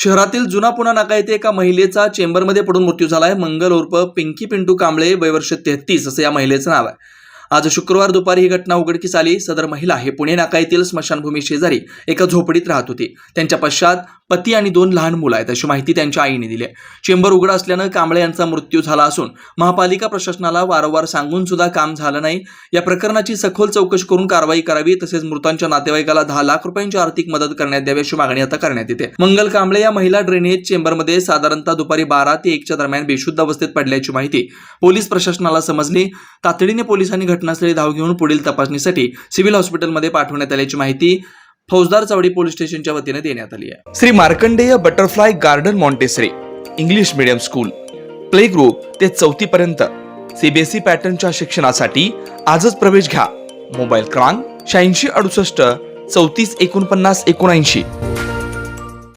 शहरातील जुना पुणा नाका येथे एका महिलेचा चेंबरमध्ये पडून मृत्यू झालाय। मंगल उर्फ पिंकी पिंटू कांबळे, वय वर्ष 33 असे या महिलेचं नाव आहे। आज शुक्रवार दुपारी ही घटना उघडकीस आली। सदर महिला हे पुणे नाका येथील स्मशानभूमी शेजारी एका झोपडीत राहत होती। त्यांच्या पश्चात पती आणि 2 लहान मुलं आहेत अशी माहिती त्यांच्या आईने दिली आहे। चेंबर उघड असल्यानं कांबळे यांचा मृत्यू झाला असून महापालिका प्रशासनाला वारंवार सांगून सुद्धा काम झालं नाही। या प्रकरणाची सखोल चौकशी करून कारवाई करावी, तसेच मृतांच्या नातेवाईकाला 10 लाख रुपयांची आर्थिक मदत करण्यात यावी अशी मागणी आता करण्यात येते। मंगल कांबळे या महिला ड्रेनेज चेंबरमध्ये साधारणतः दुपारी 12 ते 1च्या दरम्यान बेशुद्ध अवस्थेत पडल्याची माहिती पोलीस प्रशासनाला समजली। तातडीने पोलिसांनी घटनास्थळी धाव घेऊन पुढील तपासणीसाठी सिव्हिल हॉस्पिटलमध्ये पाठवण्यात आल्याची माहिती फौजदार चौडी पोलीस स्टेशनच्या वतीने देण्यात आली आहे। Shri Markandey butterfly garden Montessori English medium school, play group ते 4थी पर्यंत सीबीएसई पॅटर्नच्या शिक्षणासाठी आजच प्रवेश घ्या। मोबाईल क्रमांक 8668 34 49 79।